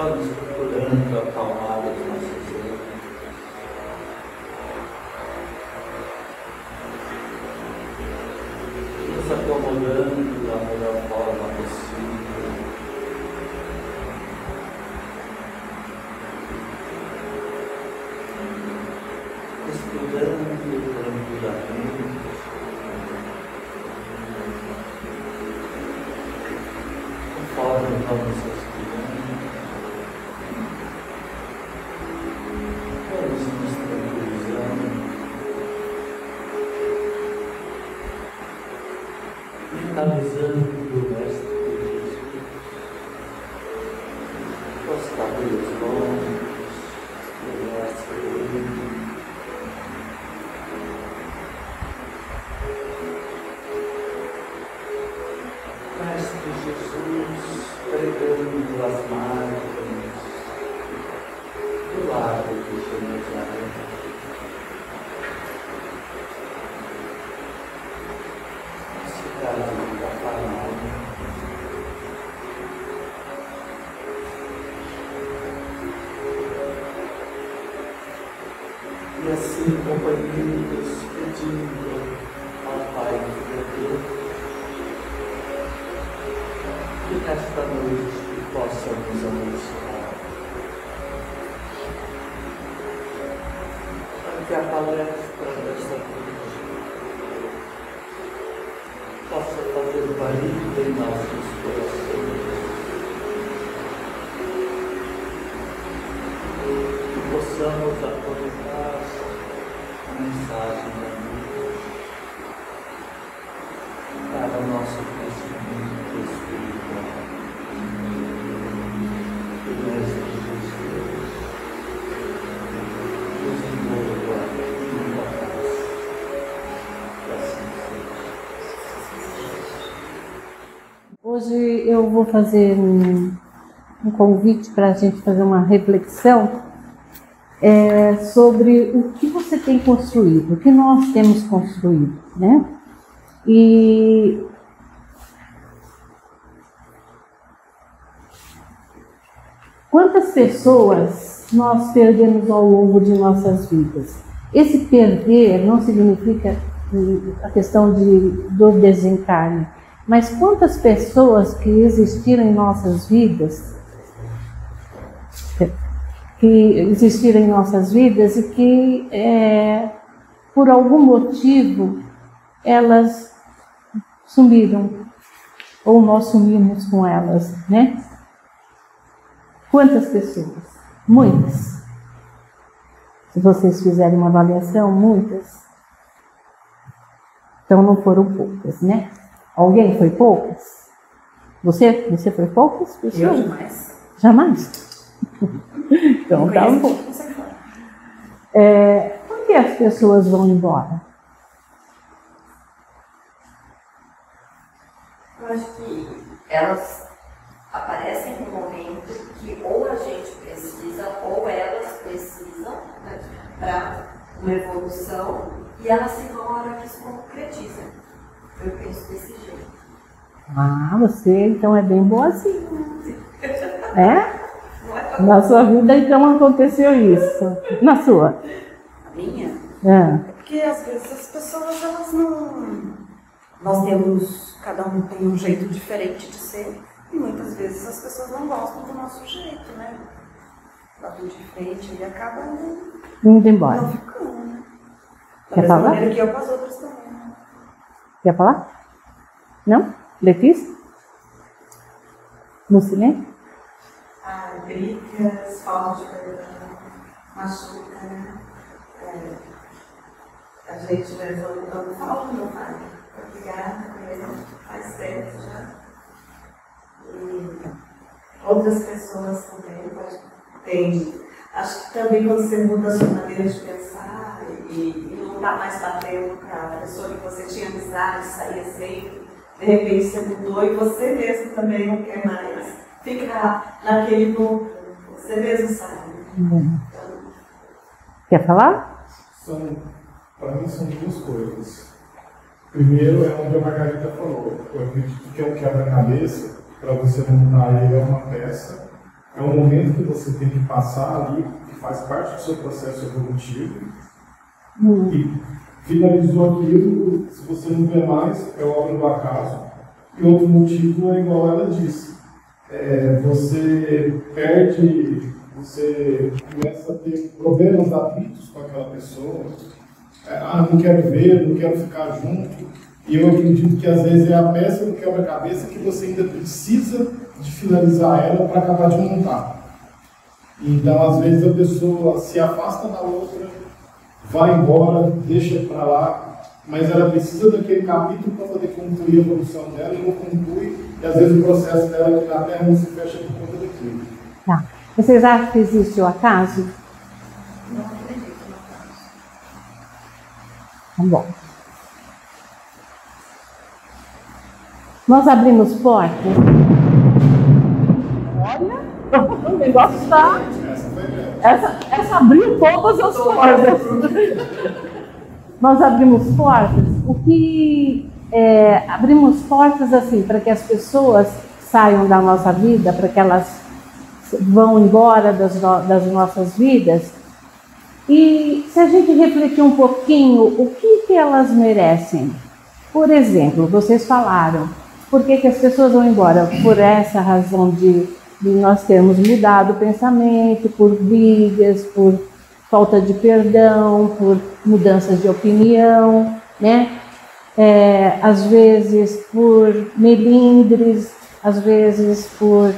só nos procurando acalmar as nossas almas. Nos acomodando da melhor forma possível. Estudando tranquilamente. Conforme vamos respirando, vamos nos tranquilizando, mentalizando o mestre Jesus, os cabelos longos, o mestre dele. Mestre Jesus pregando as margens do lago de Genezaré. Na cidade de Cafarnaum. E assim, companheiros, pedindo ao Pai Criador que nesta noite possamos abençoar, para que a palestra desta noite possa fazer barulho em nossos corações, que possamos aproveitar a mensagem da noite para o nosso crescimento espiritual. Que o Mestre Jesus nos envolva em uma paz. Que assim seja. Hoje eu vou fazer um convite para a gente fazer uma reflexão sobre o que você tem construído, o que nós temos construído, né? E quantas pessoas nós perdemos ao longo de nossas vidas? Esse perder não significa a questão do desencarne, mas quantas pessoas que existiram em nossas vidas, e que por algum motivo elas sumiram, ou nós sumimos com elas, né? Quantas pessoas? Muitas. Se vocês fizerem uma avaliação, muitas. Então não foram poucas, né? Alguém foi poucas? Você foi poucas pessoas? Eu jamais. Jamais? Então tá bom. Por que as pessoas vão embora? Eu acho que elas aparecem no momento que ou a gente precisa ou elas precisam, né, para uma evolução, e elas se vão a hora que isso concretiza. Eu penso desse jeito. Ah, você então é bem boazinha. Na sua vida então aconteceu isso. Na sua? A minha? É porque às vezes as pessoas, elas não... Nós temos, cada um tem um jeito diferente de ser, e muitas vezes as pessoas não gostam do nosso jeito, né? Batem de frente e acabam indo embora. não ficando, né? Quer falar? Da mesma maneira que eu com as outras também, né? Quer falar? Não? Letícia? Lucilene? Brigas, falta de perdão, machuca, né? A gente resolve quando fala, não faz. Obrigada, faz tempo já. E outras pessoas também tem. Acho que também quando você muda a sua maneira de pensar e não está mais batendo para a pessoa que você tinha amizade, saía sempre, de repente você mudou e você mesmo também não quer mais ficar naquele núcleo, você mesmo sabe. Quer falar? Para mim são duas coisas. Primeiro é onde a Margarida falou. Eu acredito que é um quebra-cabeça, para você montar ele é uma peça, É um momento que você tem que passar ali, que faz parte do seu processo evolutivo. E finalizou aquilo, se você não vê mais, é obra do acaso. E outro motivo é igual ela disse. Você perde, você começa a ter problemas, atritos com aquela pessoa. Não quero ver, não quero ficar junto. E eu acredito que às vezes é a peça do quebra-cabeça que você ainda precisa de finalizar ela para acabar de montar. Então, às vezes a pessoa se afasta da outra, vai embora, deixa para lá, mas ela precisa daquele capítulo para poder concluir a evolução dela e não conclui, e às vezes o processo dela aqui na Terra não se fecha por conta daquilo. Tá. Vocês acham que existe o acaso? Não acredito no acaso. Tá bom. Nós abrimos portas. Olha, o negócio está. Essa abriu todas as portas. Nós abrimos portas. O que abrimos portas assim para que as pessoas saiam da nossa vida, para que elas vão embora das nossas vidas. E se a gente refletir um pouquinho, o que elas merecem? Por exemplo, vocês falaram, por que as pessoas vão embora? Por essa razão de nós termos mudado o pensamento, por brigas, por falta de perdão, por mudanças de opinião, né? Às vezes por melindres, às vezes por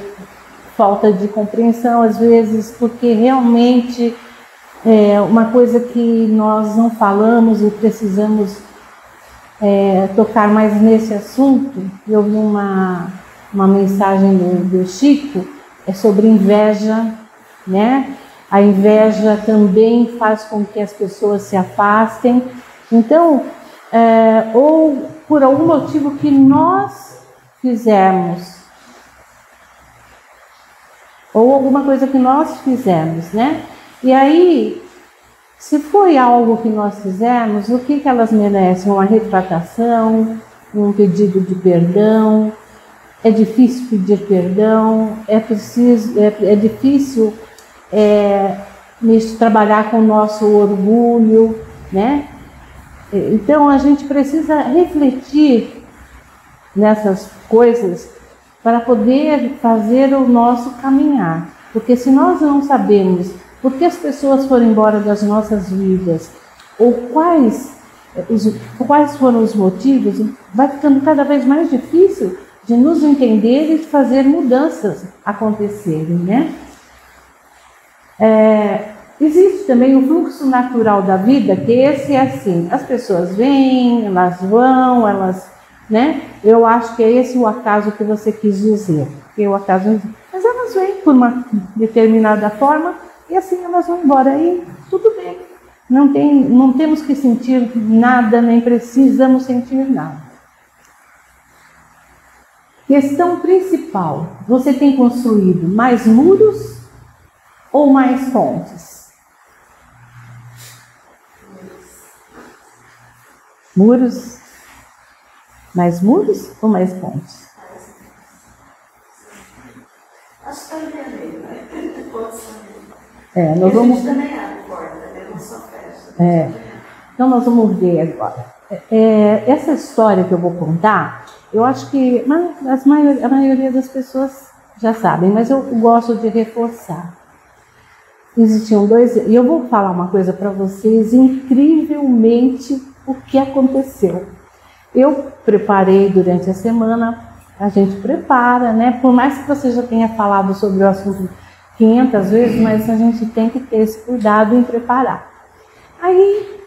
falta de compreensão, às vezes porque realmente é uma coisa que nós não falamos e precisamos tocar mais nesse assunto. Eu vi uma mensagem do Chico, sobre inveja, né? A inveja também faz com que as pessoas se afastem. Então, ou por algum motivo que nós fizemos, ou alguma coisa que nós fizemos, né? E aí, se foi algo que nós fizemos, o que elas merecem? Uma retratação, um pedido de perdão. É difícil pedir perdão, é difícil trabalhar com o nosso orgulho, né? Então a gente precisa refletir nessas coisas para poder fazer o nosso caminhar. Porque se nós não sabemos por que as pessoas foram embora das nossas vidas, ou quais foram os motivos, vai ficando cada vez mais difícil de nos entender e de fazer mudanças acontecerem, né? Existe também o fluxo natural da vida, que esse é assim, as pessoas vêm, elas vão, né? Eu acho que é esse o acaso que você quis dizer, que o acaso, mas elas vêm por uma determinada forma e assim elas vão embora, e tudo bem. Não temos que sentir nada, nem precisamos sentir nada. Questão principal: você tem construído mais muros ou mais pontes? Muros? Mais muros ou mais pontes? Acho que está entendendo, né? Pode ser. Nós vamos... A gente também abre porta, né? Não só fecha. Então nós vamos ver agora. Essa história que eu vou contar, eu acho que a maioria das pessoas já sabem, mas eu gosto de reforçar. Existiam dois, e eu vou falar uma coisa para vocês, incrivelmente o que aconteceu. Eu preparei durante a semana, a gente prepara, né? Por mais que você já tenha falado sobre o assunto 500 vezes, mas a gente tem que ter esse cuidado em preparar. Aí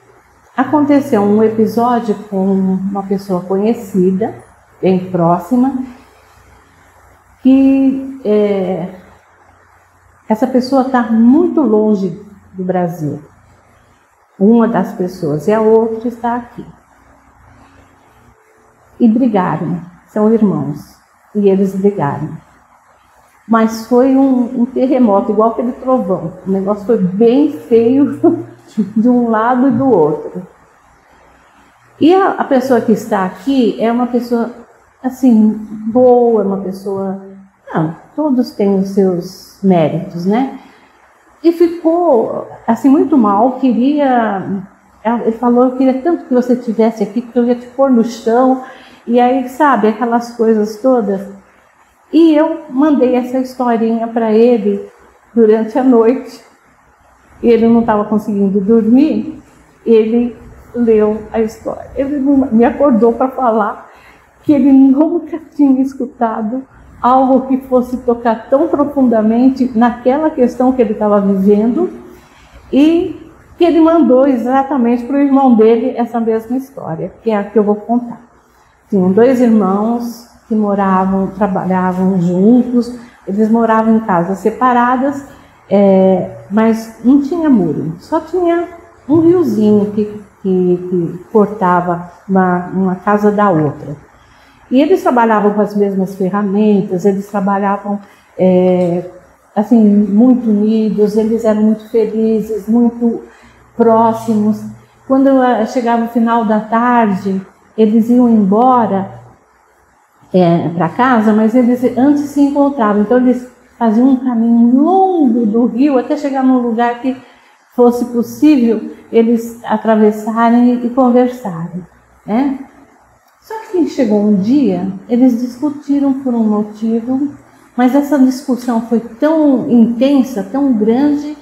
aconteceu um episódio com uma pessoa conhecida, bem próxima, que essa pessoa está muito longe do Brasil. Uma das pessoas, e a outra está aqui. E brigaram, são irmãos, e eles brigaram. Mas foi um terremoto, igual aquele trovão. O negócio foi bem feio de um lado e do outro. E a pessoa que está aqui é uma pessoa, assim, boa, uma pessoa todos têm os seus méritos, né? E ficou, assim, muito mal, ele falou, eu queria tanto que você estivesse aqui, que eu ia te pôr no chão, e aí, sabe, aquelas coisas todas. E eu mandei essa historinha para ele durante a noite. Ele não estava conseguindo dormir, ele leu a história. Ele me acordou para falar que ele nunca tinha escutado algo que fosse tocar tão profundamente naquela questão que ele estava vivendo, e que ele mandou exatamente para o irmão dele essa mesma história, que é a que eu vou contar. Tinham 2 irmãos que trabalhavam juntos, eles moravam em casas separadas, mas não tinha muro, só tinha um riozinho que cortava uma casa da outra. E eles trabalhavam com as mesmas ferramentas, eles trabalhavam assim, muito unidos, eles eram muito felizes, muito próximos. Quando chegava o final da tarde, eles iam embora para casa, mas eles antes se encontravam, então eles faziam um caminho longo do rio até chegar num lugar que fosse possível eles atravessarem e conversarem, né? Só que chegou um dia, eles discutiram por um motivo, mas essa discussão foi tão intensa, tão grande,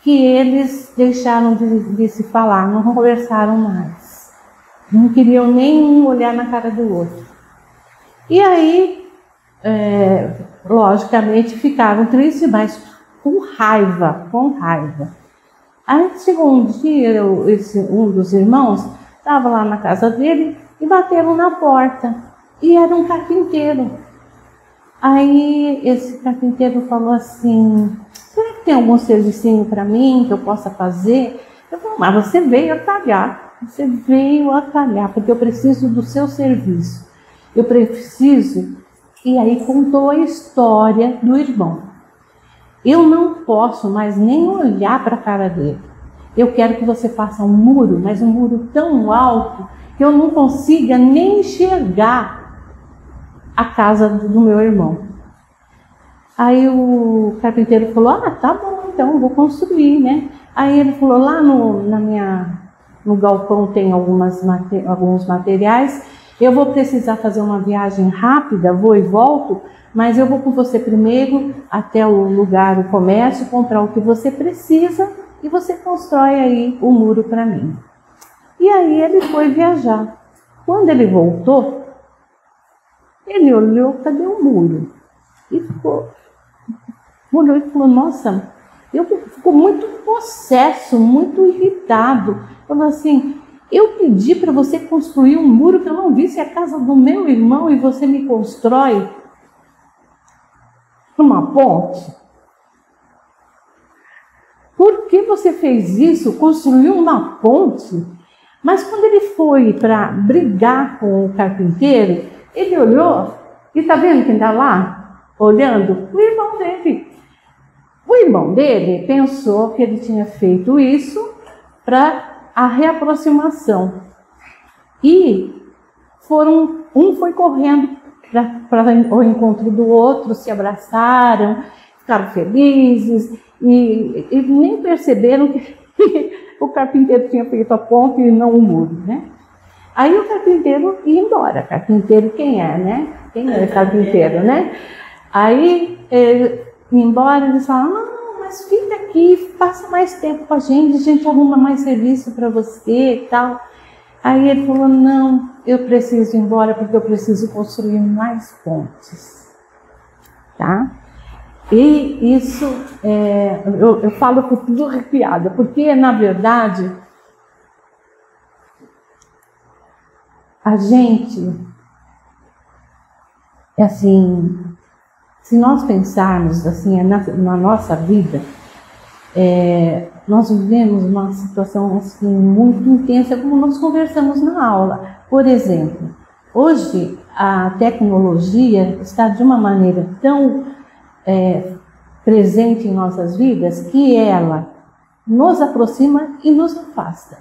que eles deixaram de se falar, não conversaram mais. Não queriam nem um olhar na cara do outro. E aí, logicamente, ficaram tristes, mas com raiva. Aí chegou um dia, um dos irmãos estava lá na casa dele e bateram na porta. E era um carpinteiro. Aí esse carpinteiro falou assim: será que tem algum servicinho para mim que eu possa fazer? Eu falei: mas você veio atalhar. Você veio atalhar, porque eu preciso do seu serviço. Eu preciso. E aí contou a história do irmão. Eu não posso mais nem olhar para a cara dele. Eu quero que você faça um muro, mas um muro tão alto que eu não consiga nem enxergar a casa do meu irmão. Aí o carpinteiro falou: ah, tá bom, então eu vou construir, né? Aí ele falou: lá no galpão tem alguns materiais, eu vou precisar fazer uma viagem rápida, vou e volto, mas eu vou com você primeiro até o lugar, o comércio, comprar o que você precisa e você constrói aí o muro para mim. E aí ele foi viajar. Quando ele voltou, ele olhou, cadê o muro? E olhou e falou: nossa, ficou muito possesso, muito irritado. Falou assim: eu pedi para você construir um muro que eu não visse a casa do meu irmão e você me constrói uma ponte? Por que você fez isso? Construiu uma ponte? Mas quando ele foi para brigar com o carpinteiro, ele olhou e está vendo quem está lá? Olhando? O irmão dele. O irmão dele pensou que ele tinha feito isso para a reaproximação. E um foi correndo para o encontro do outro, se abraçaram, ficaram felizes e nem perceberam que o carpinteiro tinha feito a ponte e não o muro, né? Aí o carpinteiro ia embora. Carpinteiro quem é, né? Quem é carpinteiro, né? Aí ele ia embora, eles falaram: não, mas fica aqui, passa mais tempo com a gente arruma mais serviço para você e tal. Aí ele falou: não, eu preciso ir embora porque eu preciso construir mais pontes, tá? E isso, eu falo com tudo arrepiada, porque na verdade a gente, assim, se nós pensarmos assim na nossa vida, nós vivemos uma situação assim muito intensa, como nós conversamos na aula. Por exemplo, hoje a tecnologia está de uma maneira tão presente em nossas vidas que ela nos aproxima e nos afasta,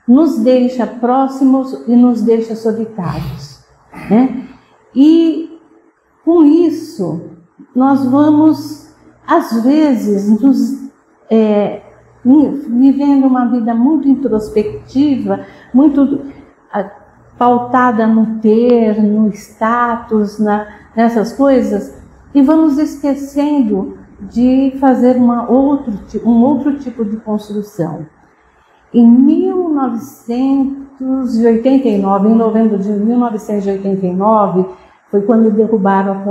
nos deixa próximos e nos deixa solitários, né? E com isso nós vamos, às vezes, vivendo uma vida muito introspectiva, muito pautada no ter, no status, nessas coisas, e vamos esquecendo de fazer um outro tipo de construção. Em 1989, em novembro de 1989, foi quando derrubaram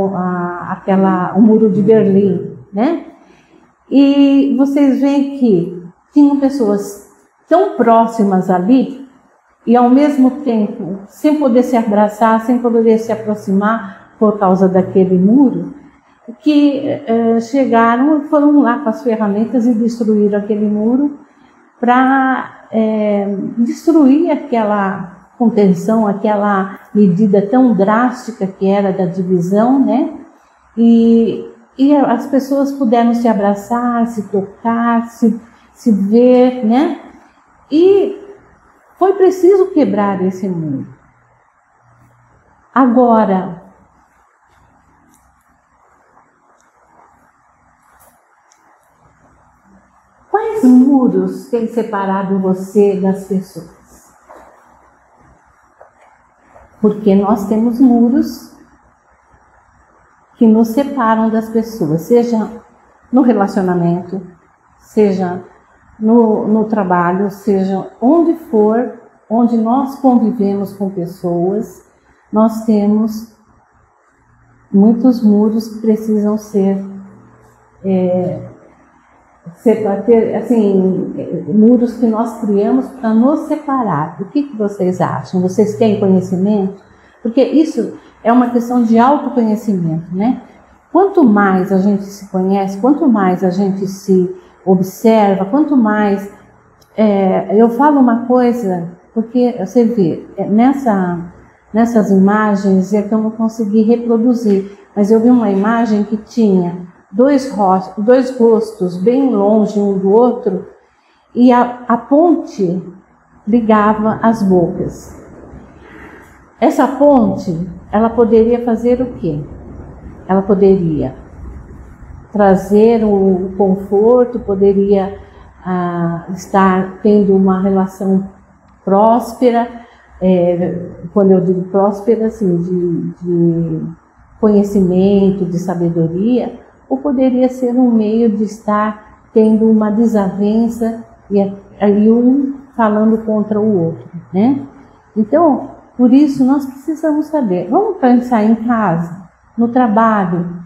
o Muro de Berlim, né? E vocês veem que tinham pessoas tão próximas ali, e ao mesmo tempo, sem poder se abraçar, sem poder se aproximar por causa daquele muro, que chegaram, foram lá com as ferramentas e destruíram aquele muro para destruir aquela contenção, aquela medida tão drástica que era da divisão, né? E as pessoas puderam se abraçar, se tocar, se ver, né? E foi preciso quebrar esse muro. Agora, quais muros têm separado você das pessoas? Porque nós temos muros que nos separam das pessoas, seja no relacionamento, seja no trabalho, seja onde for, onde nós convivemos com pessoas, nós temos muitos muros que precisam ser muros que nós criamos para nos separar. O que vocês acham? Vocês têm conhecimento? Porque isso é uma questão de autoconhecimento, né? Quanto mais a gente se conhece, quanto mais a gente se observa, quanto mais... eu falo uma coisa, porque você vê, nessas imagens é que eu não consegui reproduzir, mas eu vi uma imagem que tinha dois rostos bem longe um do outro, e a ponte ligava as bocas. Essa ponte, ela poderia fazer o quê? Ela poderia trazer o conforto, poderia estar tendo uma relação próspera, quando eu digo próspera, assim, de conhecimento, de sabedoria, ou poderia ser um meio de estar tendo uma desavença e um falando contra o outro, né? Então, por isso nós precisamos saber, vamos pensar em casa, no trabalho,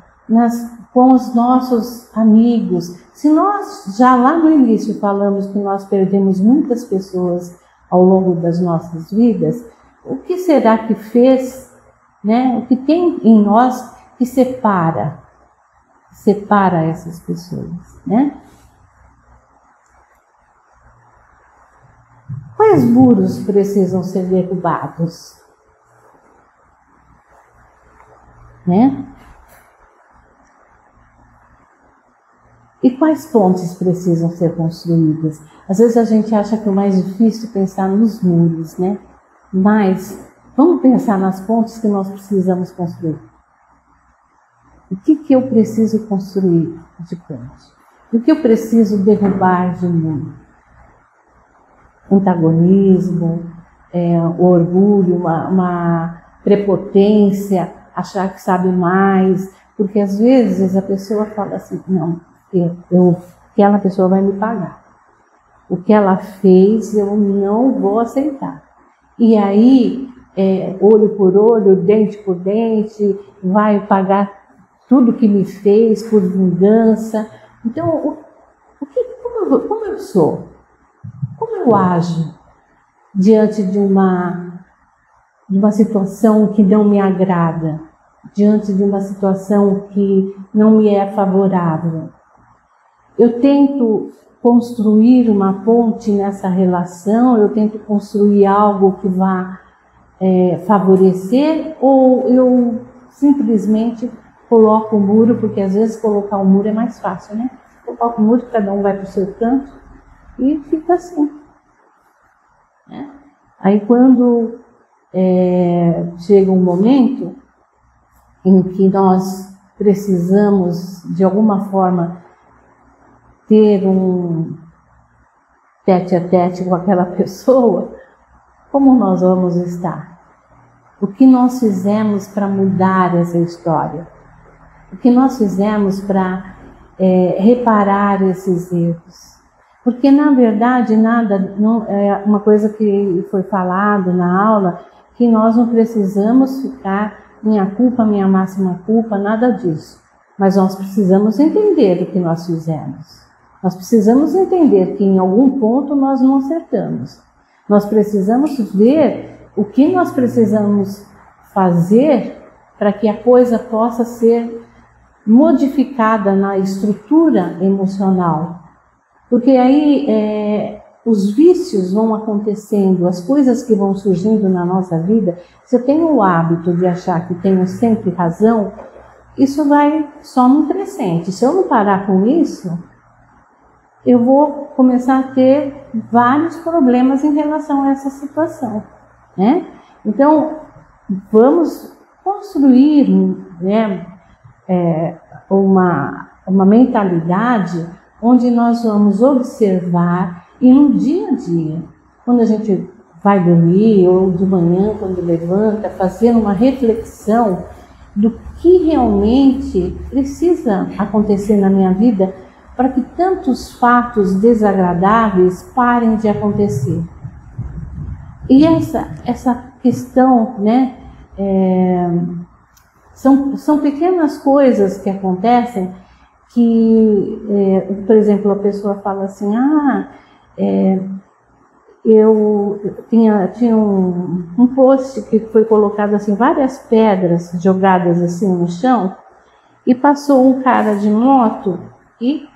com os nossos amigos. Se nós já lá no início falamos que nós perdemos muitas pessoas ao longo das nossas vidas, o que será que fez, né? O que tem em nós que separa essas pessoas, né? Quais muros precisam ser derrubados, né? E quais pontes precisam ser construídas? Às vezes a gente acha que o mais difícil é pensar nos muros, né? Mas vamos pensar nas pontes que nós precisamos construir. O que eu preciso construir de ponte? O que eu preciso derrubar de muro? Antagonismo, orgulho, uma prepotência, achar que sabe mais, porque às vezes a pessoa fala assim, não, aquela pessoa vai me pagar. O que ela fez eu não vou aceitar. E aí, olho por olho, dente por dente, vai pagar tudo que me fez por vingança. Então, como eu sou? Como eu ajo diante de uma situação que não me agrada, diante de uma situação que não me é favorável? Eu tento construir uma ponte nessa relação, eu tento construir algo que vá favorecer, ou eu simplesmente coloco o muro, porque às vezes colocar o muro é mais fácil, né? Coloca o muro, cada um vai para o seu canto e fica assim, né? Aí quando chega um momento em que nós precisamos, de alguma forma, ter um tete-a-tete com aquela pessoa, como nós vamos estar? O que nós fizemos para mudar essa história? O que nós fizemos para reparar esses erros? Porque, na verdade, nada, não, é uma coisa que foi falado na aula, que nós não precisamos ficar minha culpa, minha máxima culpa, nada disso. Mas nós precisamos entender o que nós fizemos. Nós precisamos entender que em algum ponto nós não acertamos. Nós precisamos ver o que nós precisamos fazer para que a coisa possa ser modificada na estrutura emocional. Porque aí os vícios vão acontecendo, as coisas que vão surgindo na nossa vida. Se eu tenho o hábito de achar que tenho sempre razão, isso vai só num crescente. Se eu não parar com isso, eu vou começar a ter vários problemas em relação a essa situação, né? Então, vamos construir, né, uma mentalidade onde nós vamos observar e no dia a dia, quando a gente vai dormir ou de manhã, quando levanta, fazer uma reflexão do que realmente precisa acontecer na minha vida para que tantos fatos desagradáveis parem de acontecer. E essa questão, né, são pequenas coisas que acontecem que, por exemplo, a pessoa fala assim, eu tinha um post que foi colocado assim, várias pedras jogadas assim no chão, e passou um cara de moto e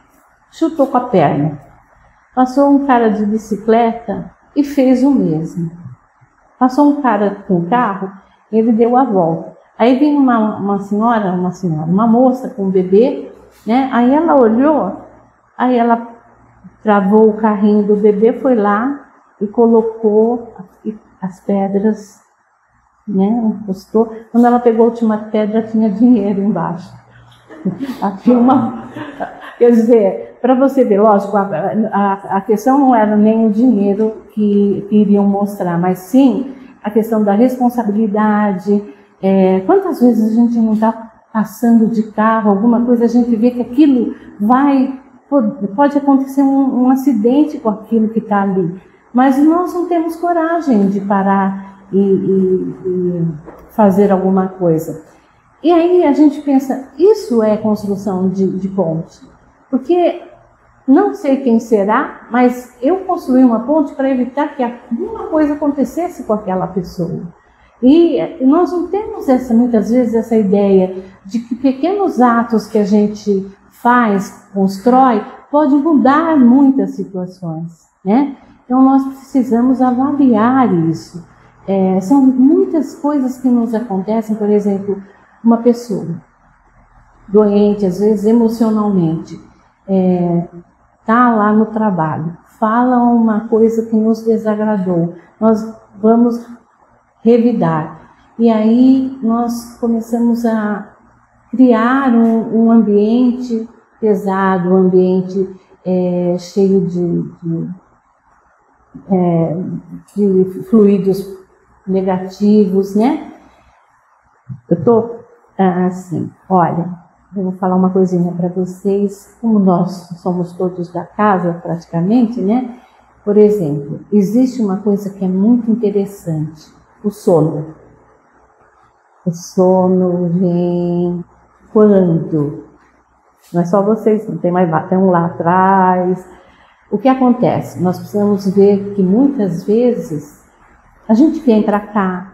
chutou com a perna. Passou um cara de bicicleta e fez o mesmo. Passou um cara com carro, ele deu a volta. Aí vem uma moça com um bebê, né? Aí ela olhou, aí ela travou o carrinho do bebê, foi lá e colocou as pedras, né? Encostou. Quando ela pegou a última pedra, tinha dinheiro embaixo. Aqui quer dizer, para você ver, lógico, a questão não era nem o dinheiro que iriam mostrar, mas sim a questão da responsabilidade. Quantas vezes a gente não está passando de carro, alguma coisa, a gente vê que aquilo pode acontecer um acidente com aquilo que está ali, mas nós não temos coragem de parar e fazer alguma coisa. E aí a gente pensa, isso é construção de ponte, porque não sei quem será, mas eu construí uma ponte para evitar que alguma coisa acontecesse com aquela pessoa. E nós não temos muitas vezes essa ideia de que pequenos atos que a gente faz, constrói, podem mudar muitas situações, né? Então nós precisamos avaliar isso. São muitas coisas que nos acontecem, por exemplo, uma pessoa doente, às vezes emocionalmente, está lá no trabalho, fala uma coisa que nos desagradou, nós vamos revidar. E aí nós começamos a criar um ambiente pesado, um ambiente cheio de fluidos negativos, né? Eu estou assim, olha, eu vou falar uma coisinha para vocês, como nós somos todos da casa praticamente, né? Por exemplo, existe uma coisa que é muito interessante, o sono. O sono vem quando? Não é só vocês, não tem mais, tem um lá atrás. O que acontece? Nós precisamos ver que muitas vezes a gente vem para cá,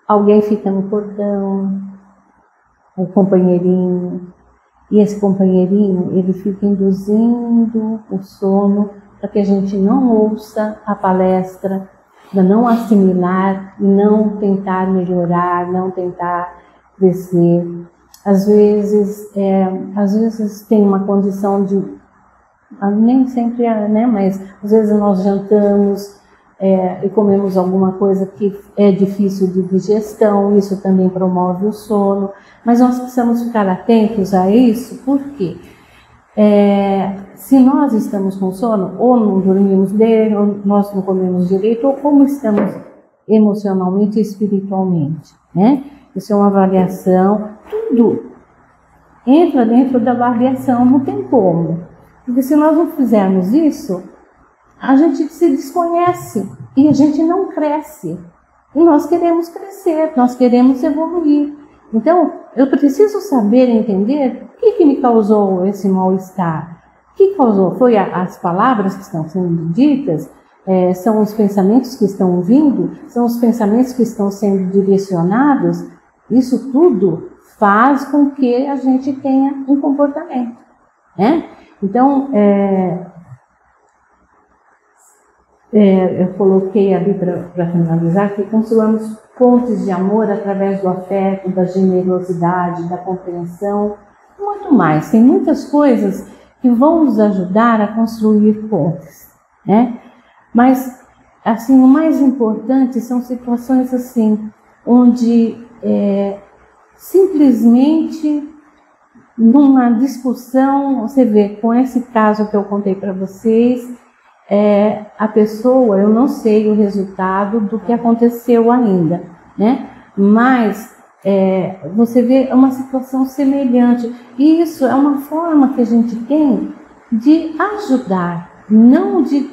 alguém fica no portão, o companheirinho, e esse companheirinho ele fica induzindo o sono para que a gente não ouça a palestra, para não assimilar, não tentar melhorar, não tentar crescer. Às vezes tem uma condição de, nem sempre é, né? Mas às vezes nós jantamos e comemos alguma coisa que é difícil de digestão, isso também promove o sono, mas nós precisamos ficar atentos a isso, porque se nós estamos com sono, ou não dormimos bem, ou nós não comemos direito, ou como estamos emocionalmente e espiritualmente, né? Isso é uma avaliação, tudo entra dentro da avaliação, não tem como. Porque se nós não fizermos isso, a gente se desconhece e a gente não cresce. E nós queremos crescer, nós queremos evoluir. Então, eu preciso saber, entender o que me causou esse mal-estar. O que causou? Foi as palavras que estão sendo ditas, são os pensamentos que estão vindo, são os pensamentos que estão sendo direcionados. Isso tudo faz com que a gente tenha um comportamento, né? Então, eu coloquei ali para finalizar que construamos pontes de amor através do afeto, da generosidade, da compreensão, muito mais. Tem muitas coisas que vão nos ajudar a construir pontes, né? Mas, assim, o mais importante são situações assim, onde simplesmente numa discussão, você vê, com esse caso que eu contei para vocês, a pessoa, eu não sei o resultado do que aconteceu ainda, né? Mas você vê uma situação semelhante. E isso é uma forma que a gente tem de ajudar, não de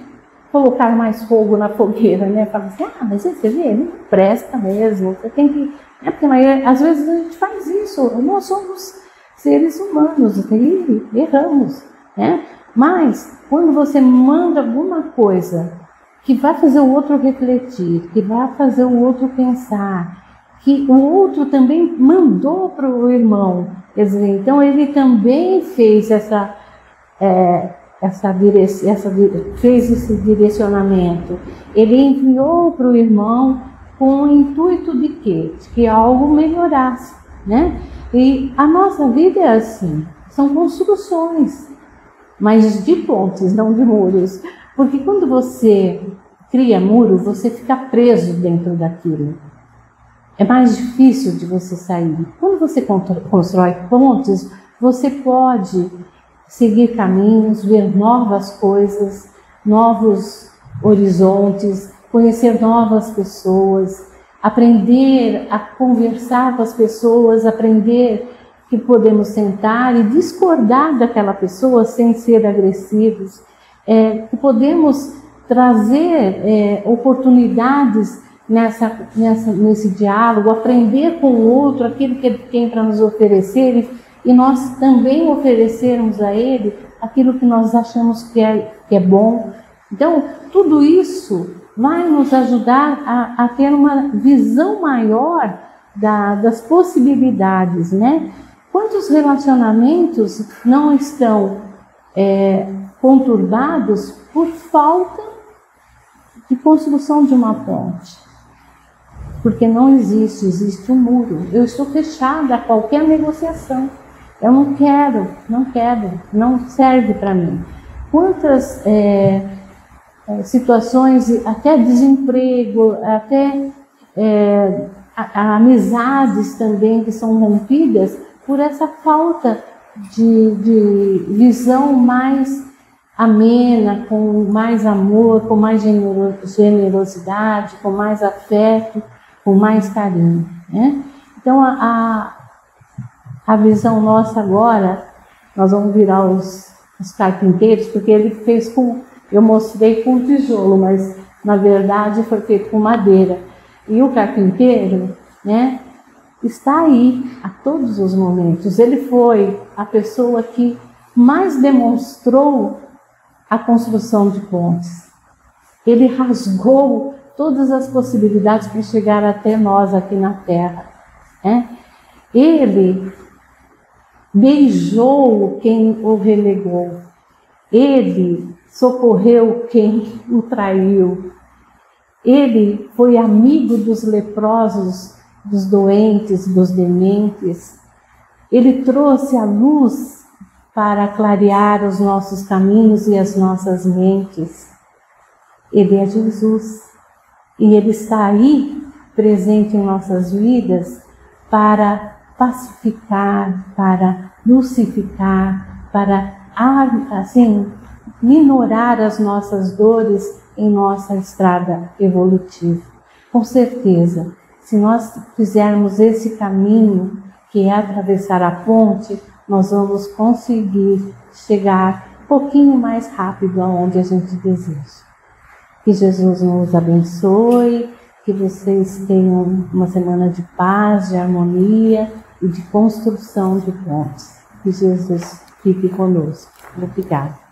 colocar mais fogo na fogueira, né? Falar assim, mas você vê, não presta mesmo, você tem que... porque às vezes a gente faz isso, nós somos seres humanos, e erramos, né? Mas, quando você manda alguma coisa que vai fazer o outro refletir, que vai fazer o outro pensar, que o outro também mandou para o irmão, quer dizer, então ele também fez fez esse direcionamento, ele enviou para o irmão com o intuito de quê? De que algo melhorasse, né? E a nossa vida é assim, são construções, mas de pontes, não de muros. Porque quando você cria muro, você fica preso dentro daquilo. É mais difícil de você sair. Quando você constrói pontes, você pode seguir caminhos, ver novas coisas, novos horizontes, conhecer novas pessoas, aprender a conversar com as pessoas, aprender que podemos sentar e discordar daquela pessoa sem ser agressivos, que podemos trazer oportunidades nesse diálogo, aprender com o outro aquilo que ele tem para nos oferecer e nós também oferecermos a ele aquilo que nós achamos que é bom. Então, tudo isso vai nos ajudar a ter uma visão maior das possibilidades, né? Quantos relacionamentos não estão conturbados por falta de construção de uma ponte? Porque não existe um muro. Eu estou fechada a qualquer negociação. Eu não quero, não serve para mim. Quantas situações, até desemprego, até amizades também que são rompidas por essa falta de visão mais amena, com mais amor, com mais generosidade, com mais afeto, com mais carinho, né? Então a visão nossa agora, nós vamos virar os carpinteiros, porque ele fez eu mostrei com tijolo, mas na verdade foi feito com madeira. E o carpinteiro, né, está aí a todos os momentos. Ele foi a pessoa que mais demonstrou a construção de pontes. Ele rasgou todas as possibilidades para chegar até nós aqui na Terra, né? Ele beijou quem o relegou. Ele socorreu quem o traiu. Ele foi amigo dos leprosos, dos doentes, dos dementes. Ele trouxe a luz para clarear os nossos caminhos e as nossas mentes. Ele é Jesus. E Ele está aí, presente em nossas vidas, para pacificar, para lucificar, para, assim, minorar as nossas dores em nossa estrada evolutiva. Com certeza, se nós fizermos esse caminho, que é atravessar a ponte, nós vamos conseguir chegar um pouquinho mais rápido aonde a gente deseja. Que Jesus nos abençoe, que vocês tenham uma semana de paz, de harmonia e de construção de pontes. Que Jesus fique conosco. Obrigada.